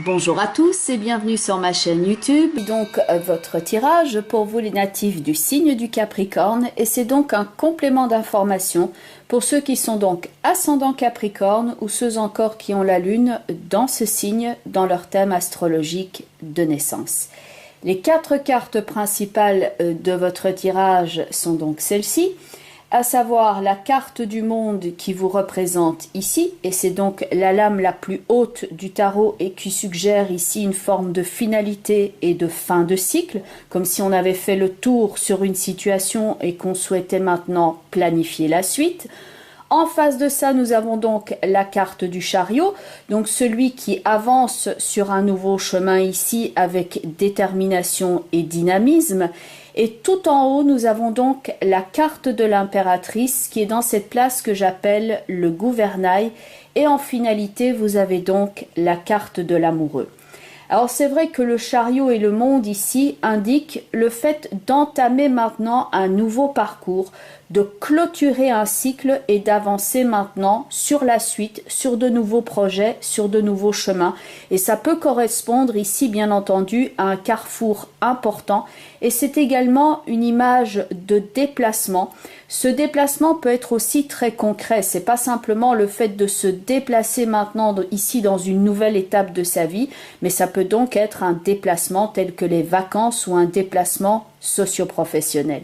Bonjour à tous et bienvenue sur ma chaîne YouTube. Donc votre tirage pour vous les natifs du signe du Capricorne, et c'est donc un complément d'information pour ceux qui sont donc ascendant Capricorne ou ceux encore qui ont la lune dans ce signe dans leur thème astrologique de naissance. Les 4 cartes principales de votre tirage sont donc celles-ci, à savoir la carte du monde qui vous représente ici, et c'est donc la lame la plus haute du tarot et qui suggère ici une forme de finalité et de fin de cycle, comme si on avait fait le tour sur une situation et qu'on souhaitait maintenant planifier la suite. En face de ça, nous avons donc la carte du chariot, donc celui qui avance sur un nouveau chemin ici avec détermination et dynamisme. Et tout en haut, nous avons donc la carte de l'impératrice qui est dans cette place que j'appelle le gouvernail. Et en finalité, vous avez donc la carte de l'amoureux. Alors c'est vrai que le chariot et le monde ici indiquent le fait d'entamer maintenant un nouveau parcours, de clôturer un cycle et d'avancer maintenant sur la suite, sur de nouveaux projets, sur de nouveaux chemins. Et ça peut correspondre ici bien entendu à un carrefour important, et c'est également une image de déplacement. Ce déplacement peut être aussi très concret, c'est pas simplement le fait de se déplacer maintenant ici dans une nouvelle étape de sa vie, mais ça peut donc être un déplacement tel que les vacances ou un déplacement socio-professionnel.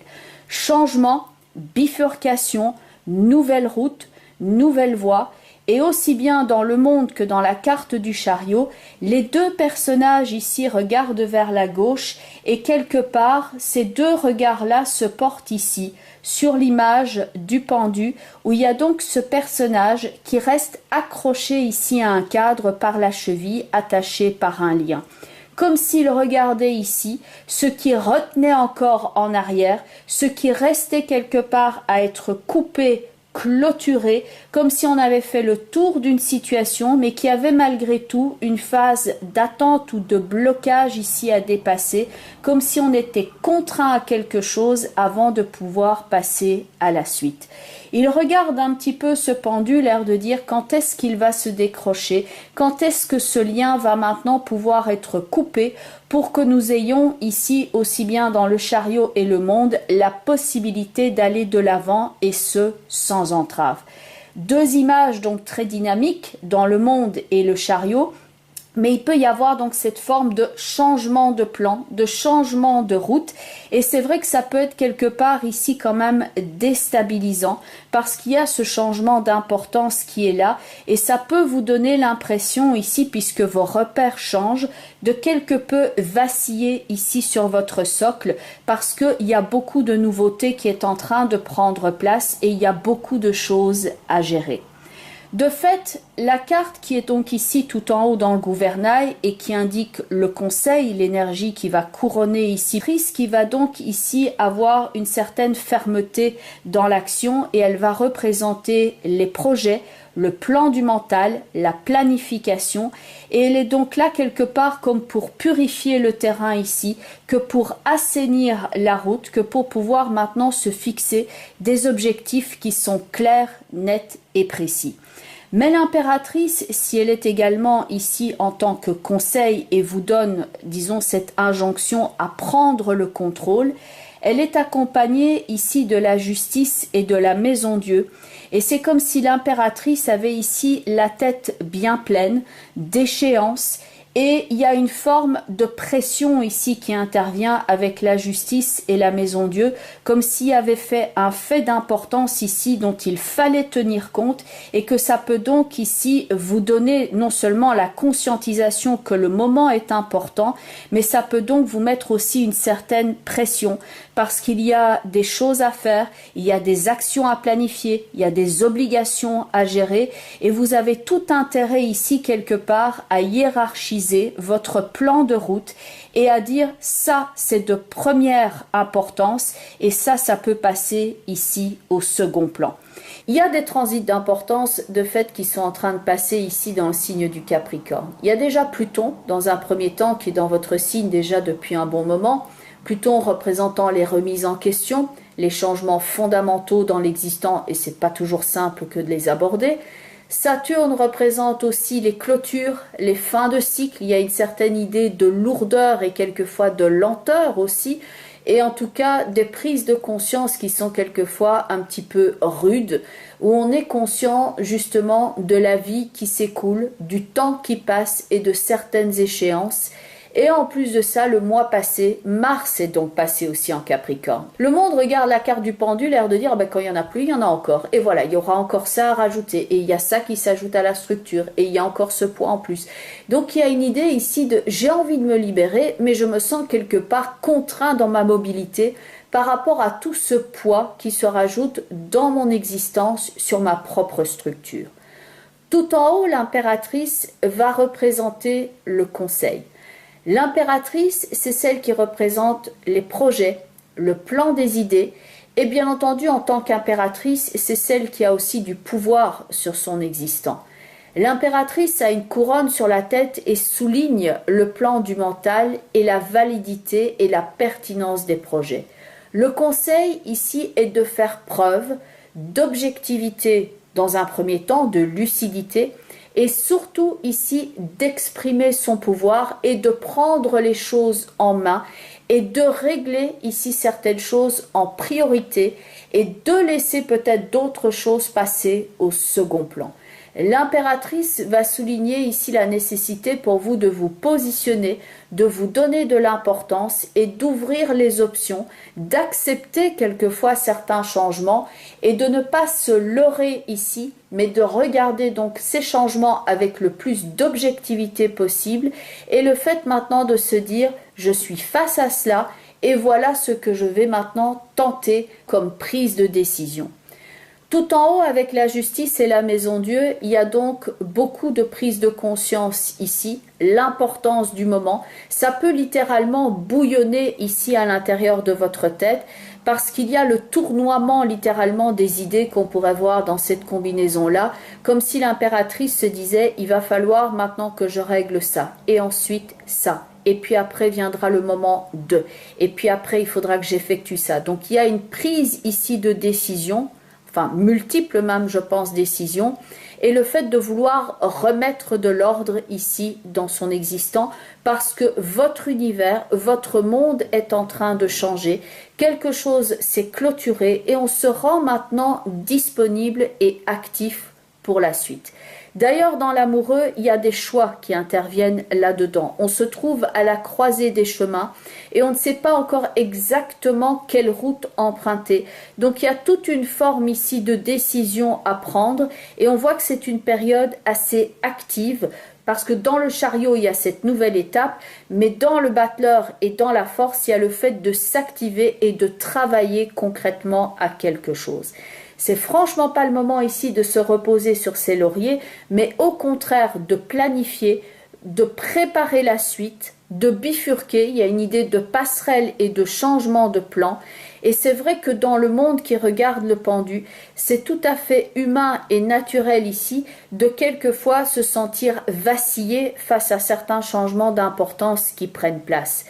Changement, bifurcation, nouvelle route, nouvelle voie. Et aussi bien dans le monde que dans la carte du chariot, les deux personnages ici regardent vers la gauche et quelque part, ces deux regards-là se portent ici, sur l'image du pendu, où il y a donc ce personnage qui reste accroché ici à un cadre par la cheville, attaché par un lien. Comme s'il regardait ici ce qui retenait encore en arrière, ce qui restait quelque part à être coupé, clôturé, comme si on avait fait le tour d'une situation, mais qui avait malgré tout une phase d'attente ou de blocage ici à dépasser, comme si on était contraint à quelque chose avant de pouvoir passer à la suite. Il regarde un petit peu ce pendu, l'air de dire quand est-ce qu'il va se décrocher, quand est-ce que ce lien va maintenant pouvoir être coupé pour que nous ayons ici, aussi bien dans le chariot et le monde, la possibilité d'aller de l'avant et ce, sans entrave. Deux images donc très dynamiques dans le monde et le chariot, mais il peut y avoir donc cette forme de changement de plan, de changement de route, et c'est vrai que ça peut être quelque part ici quand même déstabilisant, parce qu'il y a ce changement d'importance qui est là, et ça peut vous donner l'impression ici, puisque vos repères changent, de quelque peu vaciller ici sur votre socle, parce qu'il y a beaucoup de nouveautés qui est en train de prendre place, et il y a beaucoup de choses à gérer. De fait, la carte qui est donc ici tout en haut dans le gouvernail et qui indique le conseil, l'énergie qui va couronner ici, prise qui va donc ici avoir une certaine fermeté dans l'action, et elle va représenter les projets, le plan du mental, la planification, et elle est donc là quelque part comme pour purifier le terrain ici, que pour assainir la route, que pour pouvoir maintenant se fixer des objectifs qui sont clairs, nets et précis. Mais l'impératrice, si elle est également ici en tant que conseil et vous donne, disons, cette injonction à prendre le contrôle, elle est accompagnée ici de la justice et de la maison Dieu. Et c'est comme si l'impératrice avait ici la tête bien pleine d'échéances. Et il y a une forme de pression ici qui intervient avec la justice et la maison Dieu, comme s'il y avait fait un fait d'importance ici dont il fallait tenir compte, et que ça peut donc ici vous donner non seulement la conscientisation que le moment est important, mais ça peut donc vous mettre aussi une certaine pression, parce qu'il y a des choses à faire, il y a des actions à planifier, il y a des obligations à gérer, et vous avez tout intérêt ici quelque part à hiérarchiser votre plan de route et à dire ça c'est de première importance et ça peut passer ici au second plan. Il y a des transits d'importance de fait qui sont en train de passer ici dans le signe du Capricorne. Il y a déjà Pluton dans un premier temps qui est dans votre signe déjà depuis un bon moment. Pluton représentant les remises en question, les changements fondamentaux dans l'existant, et c'est pas toujours simple que de les aborder. Saturne représente aussi les clôtures, les fins de cycle. Il y a une certaine idée de lourdeur et quelquefois de lenteur aussi. Et en tout cas des prises de conscience qui sont quelquefois un petit peu rudes, où on est conscient justement de la vie qui s'écoule, du temps qui passe et de certaines échéances. Et en plus de ça, le mois passé, Mars est donc passé aussi en Capricorne. Le monde regarde la carte du pendu, l'air de dire quand il n'y en a plus, il y en a encore. Et voilà, il y aura encore ça à rajouter. Et il y a ça qui s'ajoute à la structure. Et il y a encore ce poids en plus. Donc il y a une idée ici de j'ai envie de me libérer, mais je me sens quelque part contraint dans ma mobilité par rapport à tout ce poids qui se rajoute dans mon existence sur ma propre structure. Tout en haut, l'impératrice va représenter le conseil. L'impératrice, c'est celle qui représente les projets, le plan des idées, et bien entendu, en tant qu'impératrice, c'est celle qui a aussi du pouvoir sur son existant. L'impératrice a une couronne sur la tête et souligne le plan du mental et la validité et la pertinence des projets. Le conseil ici est de faire preuve d'objectivité dans un premier temps, de lucidité, et surtout ici d'exprimer son pouvoir et de prendre les choses en main et de régler ici certaines choses en priorité et de laisser peut-être d'autres choses passer au second plan. L'impératrice va souligner ici la nécessité pour vous de vous positionner, de vous donner de l'importance et d'ouvrir les options, d'accepter quelquefois certains changements et de ne pas se leurrer ici, mais de regarder donc ces changements avec le plus d'objectivité possible et le fait maintenant de se dire je suis face à cela et voilà ce que je vais maintenant tenter comme prise de décision. Tout en haut, avec la justice et la maison Dieu, il y a donc beaucoup de prise de conscience ici, l'importance du moment. Ça peut littéralement bouillonner ici à l'intérieur de votre tête parce qu'il y a le tournoiement littéralement des idées qu'on pourrait voir dans cette combinaison-là, comme si l'impératrice se disait « il va falloir maintenant que je règle ça, et ensuite ça ». Et puis après viendra le moment de. Et puis après, il faudra que j'effectue ça. Donc il y a une prise ici de décision, enfin multiples même je pense décisions, et le fait de vouloir remettre de l'ordre ici dans son existant parce que votre univers, votre monde est en train de changer, quelque chose s'est clôturé et on se rend maintenant disponible et actif pour la suite. D'ailleurs, dans l'amoureux, il y a des choix qui interviennent là-dedans. On se trouve à la croisée des chemins et on ne sait pas encore exactement quelle route emprunter. Donc, il y a toute une forme ici de décision à prendre et on voit que c'est une période assez active parce que dans le chariot, il y a cette nouvelle étape, mais dans le battleur et dans la force, il y a le fait de s'activer et de travailler concrètement à quelque chose. C'est franchement pas le moment ici de se reposer sur ses lauriers, mais au contraire de planifier, de préparer la suite, de bifurquer. Il y a une idée de passerelle et de changement de plan. Et c'est vrai que dans le monde qui regarde le pendu, c'est tout à fait humain et naturel ici de quelquefois se sentir vaciller face à certains changements d'importance qui prennent place.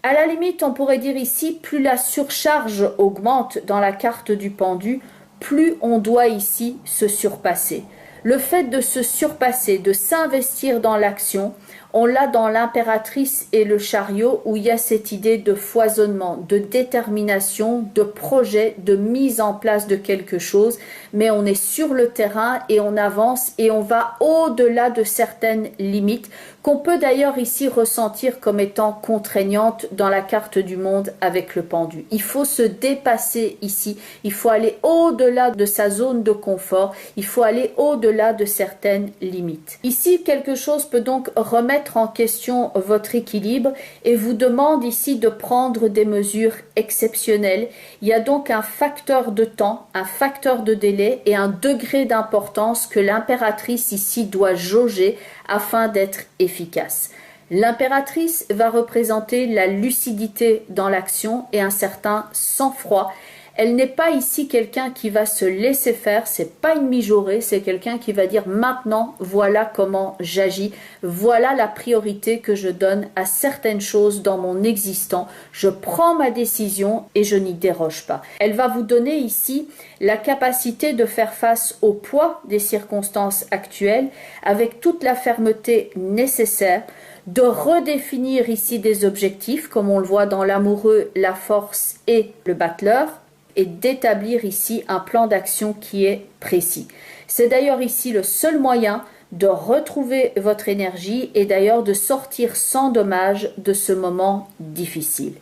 À la limite, on pourrait dire ici, plus la surcharge augmente dans la carte du pendu, plus on doit ici se surpasser. Le fait de se surpasser, de s'investir dans l'action, on l'a dans l'impératrice et le chariot où il y a cette idée de foisonnement, de détermination, de projet, de mise en place de quelque chose, mais on est sur le terrain et on avance et on va au-delà de certaines limites qu'on peut d'ailleurs ici ressentir comme étant contraignantes dans la carte du monde avec le pendu. Il faut se dépasser ici, il faut aller au-delà de sa zone de confort, il faut aller au-delà de certaines limites. Ici, quelque chose peut donc remettre en question votre équilibre et vous demande ici de prendre des mesures exceptionnelles. Il y a donc un facteur de temps, un facteur de délai et un degré d'importance que l'impératrice ici doit jauger afin d'être efficace. L'impératrice va représenter la lucidité dans l'action et un certain sang-froid. Elle n'est pas ici quelqu'un qui va se laisser faire, c'est pas une mijaurée, c'est quelqu'un qui va dire maintenant, voilà comment j'agis, voilà la priorité que je donne à certaines choses dans mon existence. Je prends ma décision et je n'y déroge pas. Elle va vous donner ici la capacité de faire face au poids des circonstances actuelles avec toute la fermeté nécessaire, de redéfinir ici des objectifs, comme on le voit dans l'amoureux, la force et le battleur, et d'établir ici un plan d'action qui est précis. C'est d'ailleurs ici le seul moyen de retrouver votre énergie et d'ailleurs de sortir sans dommage de ce moment difficile.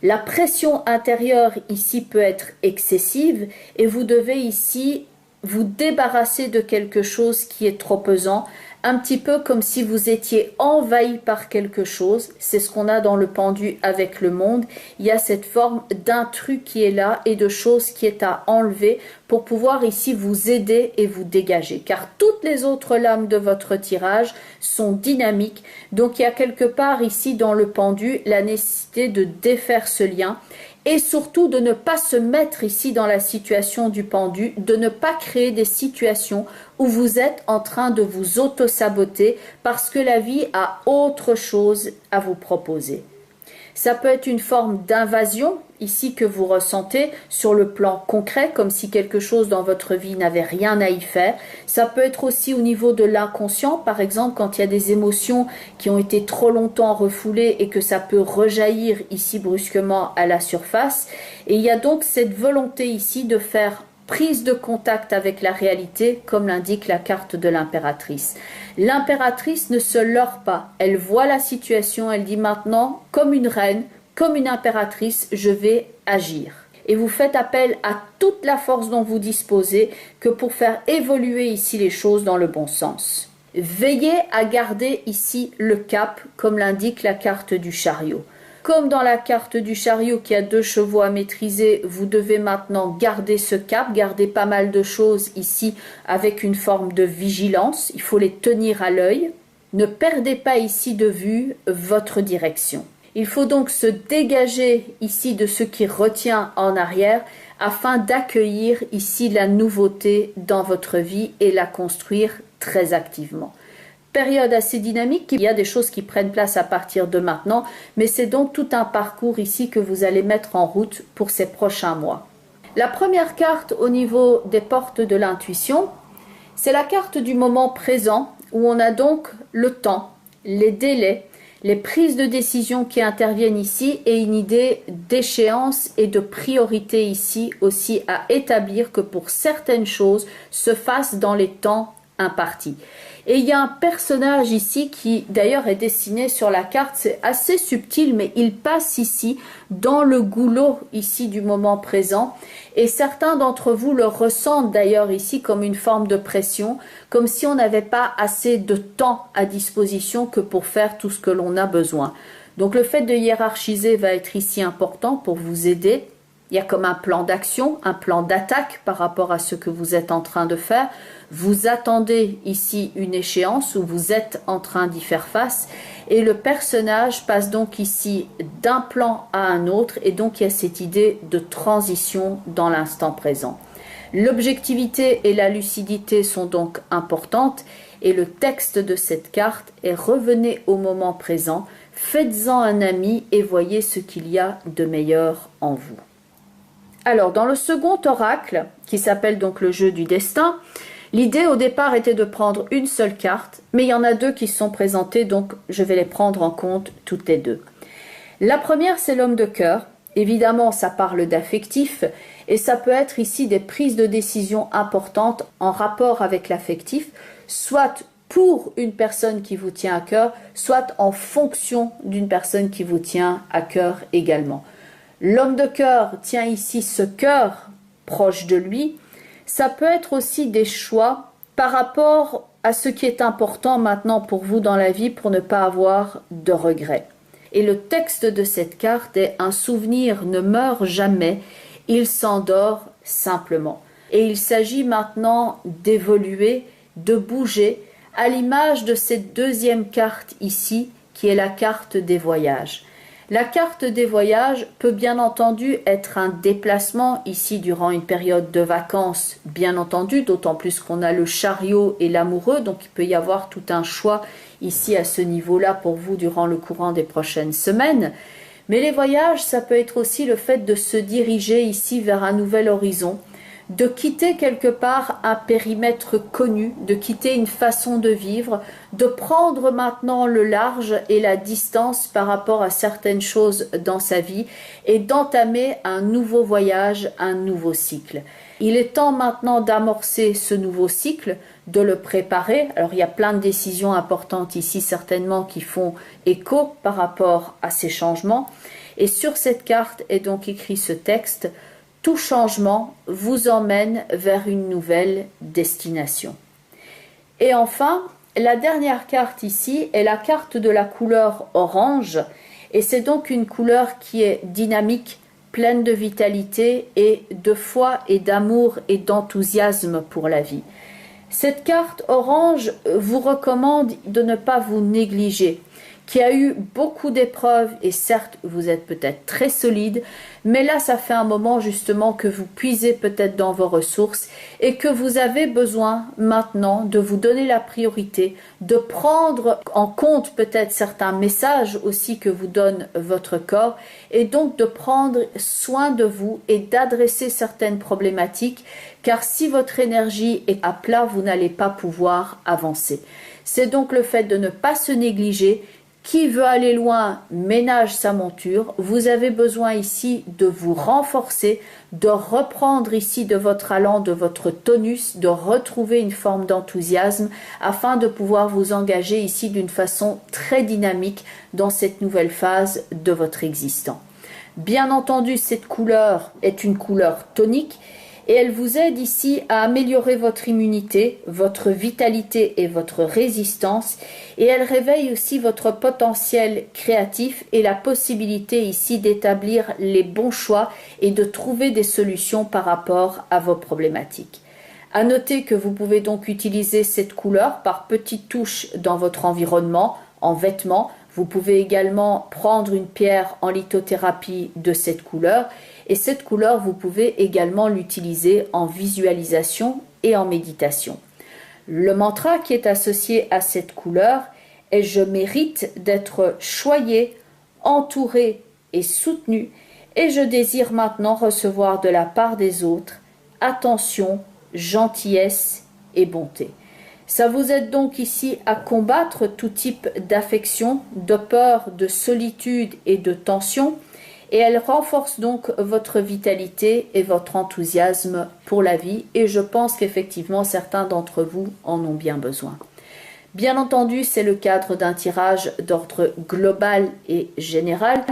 La pression intérieure ici peut être excessive et vous devez ici vous débarrasser de quelque chose qui est trop pesant, un petit peu comme si vous étiez envahi par quelque chose. C'est ce qu'on a dans le pendu avec le monde. Il y a cette forme d'intrus qui est là et de choses qui est à enlever pour pouvoir ici vous aider et vous dégager. Car toutes les autres lames de votre tirage sont dynamiques. Donc il y a quelque part ici dans le pendu la nécessité de défaire ce lien. Et surtout de ne pas se mettre ici dans la situation du pendu, de ne pas créer des situations où vous êtes en train de vous auto-saboter parce que la vie a autre chose à vous proposer. Ça peut être une forme d'invasion ici que vous ressentez sur le plan concret, comme si quelque chose dans votre vie n'avait rien à y faire. Ça peut être aussi au niveau de l'inconscient, par exemple quand il y a des émotions qui ont été trop longtemps refoulées et que ça peut rejaillir ici brusquement à la surface. Et il y a donc cette volonté ici de faire prise de contact avec la réalité, comme l'indique la carte de l'impératrice. L'impératrice ne se leurre pas, elle voit la situation, elle dit maintenant, comme une reine, comme une impératrice, je vais agir. Et vous faites appel à toute la force dont vous disposez que pour faire évoluer ici les choses dans le bon sens. Veillez à garder ici le cap, comme l'indique la carte du chariot. Comme dans la carte du chariot qui a 2 chevaux à maîtriser, vous devez maintenant garder ce cap, garder pas mal de choses ici avec une forme de vigilance. Il faut les tenir à l'œil. Ne perdez pas ici de vue votre direction. Il faut donc se dégager ici de ce qui retient en arrière afin d'accueillir ici la nouveauté dans votre vie et la construire très activement. Période assez dynamique, il y a des choses qui prennent place à partir de maintenant, mais c'est donc tout un parcours ici que vous allez mettre en route pour ces prochains mois. La première carte au niveau des portes de l'intuition, c'est la carte du moment présent où on a donc le temps, les délais, les prises de décision qui interviennent ici et une idée d'échéance et de priorité ici aussi à établir que pour certaines choses se fassent dans les temps impartis. Et il y a un personnage ici qui d'ailleurs est dessiné sur la carte, c'est assez subtil mais il passe ici dans le goulot ici du moment présent et certains d'entre vous le ressentent d'ailleurs ici comme une forme de pression, comme si on n'avait pas assez de temps à disposition que pour faire tout ce que l'on a besoin. Donc le fait de hiérarchiser va être ici important pour vous aider. Il y a comme un plan d'action, un plan d'attaque par rapport à ce que vous êtes en train de faire. Vous attendez ici une échéance où vous êtes en train d'y faire face et le personnage passe donc ici d'un plan à un autre et donc il y a cette idée de transition dans l'instant présent. L'objectivité et la lucidité sont donc importantes et le texte de cette carte est revenez au moment présent, faites-en un ami et voyez ce qu'il y a de meilleur en vous. Alors, dans le second oracle, qui s'appelle donc le jeu du destin, l'idée au départ était de prendre une seule carte, mais il y en a 2 qui sont présentées, donc je vais les prendre en compte toutes les 2. La première, c'est l'homme de cœur. Évidemment, ça parle d'affectif, et ça peut être ici des prises de décision importantes en rapport avec l'affectif, soit pour une personne qui vous tient à cœur, soit en fonction d'une personne qui vous tient à cœur également. L'homme de cœur tient ici ce cœur proche de lui. Ça peut être aussi des choix par rapport à ce qui est important maintenant pour vous dans la vie pour ne pas avoir de regrets. Et le texte de cette carte est « Un souvenir ne meurt jamais, il s'endort simplement ». Et il s'agit maintenant d'évoluer, de bouger, à l'image de cette deuxième carte ici, qui est la carte des voyages. La carte des voyages peut bien entendu être un déplacement ici durant une période de vacances, bien entendu, d'autant plus qu'on a le chariot et l'amoureux, donc il peut y avoir tout un choix ici à ce niveau-là pour vous durant le courant des prochaines semaines. Mais les voyages, ça peut être aussi le fait de se diriger ici vers un nouvel horizon, de quitter quelque part un périmètre connu, de quitter une façon de vivre, de prendre maintenant le large et la distance par rapport à certaines choses dans sa vie et d'entamer un nouveau voyage, un nouveau cycle. Il est temps maintenant d'amorcer ce nouveau cycle, de le préparer. Alors il y a plein de décisions importantes ici certainement qui font écho par rapport à ces changements. Et sur cette carte est donc écrit ce texte: tout changement vous emmène vers une nouvelle destination. Et enfin, la dernière carte ici est la carte de la couleur orange, et c'est donc une couleur qui est dynamique, pleine de vitalité et de foi et d'amour et d'enthousiasme pour la vie. Cette carte orange vous recommande de ne pas vous négliger, qui a eu beaucoup d'épreuves et certes vous êtes peut-être très solide, mais là ça fait un moment justement que vous puisez peut-être dans vos ressources et que vous avez besoin maintenant de vous donner la priorité, de prendre en compte peut-être certains messages aussi que vous donne votre corps et donc de prendre soin de vous et d'adresser certaines problématiques, car si votre énergie est à plat, vous n'allez pas pouvoir avancer. C'est donc le fait de ne pas se négliger. Qui veut aller loin ménage sa monture. Vous avez besoin ici de vous renforcer, de reprendre ici de votre allant, de votre tonus, de retrouver une forme d'enthousiasme afin de pouvoir vous engager ici d'une façon très dynamique dans cette nouvelle phase de votre existence. Bien entendu, cette couleur est une couleur tonique et elle vous aide ici à améliorer votre immunité, votre vitalité et votre résistance, et elle réveille aussi votre potentiel créatif et la possibilité ici d'établir les bons choix et de trouver des solutions par rapport à vos problématiques. À noter que vous pouvez donc utiliser cette couleur par petites touches dans votre environnement, en vêtements. Vous pouvez également prendre une pierre en lithothérapie de cette couleur, et cette couleur vous pouvez également l'utiliser en visualisation et en méditation. Le mantra qui est associé à cette couleur est: je mérite d'être choyé, entouré et soutenu, et je désire maintenant recevoir de la part des autres attention, gentillesse et bonté. Ça vous aide donc ici à combattre tout type d'affection, de peur, de solitude et de tension, et elle renforce donc votre vitalité et votre enthousiasme pour la vie, et je pense qu'effectivement certains d'entre vous en ont bien besoin. Bien entendu, c'est le cadre d'un tirage d'ordre global et général.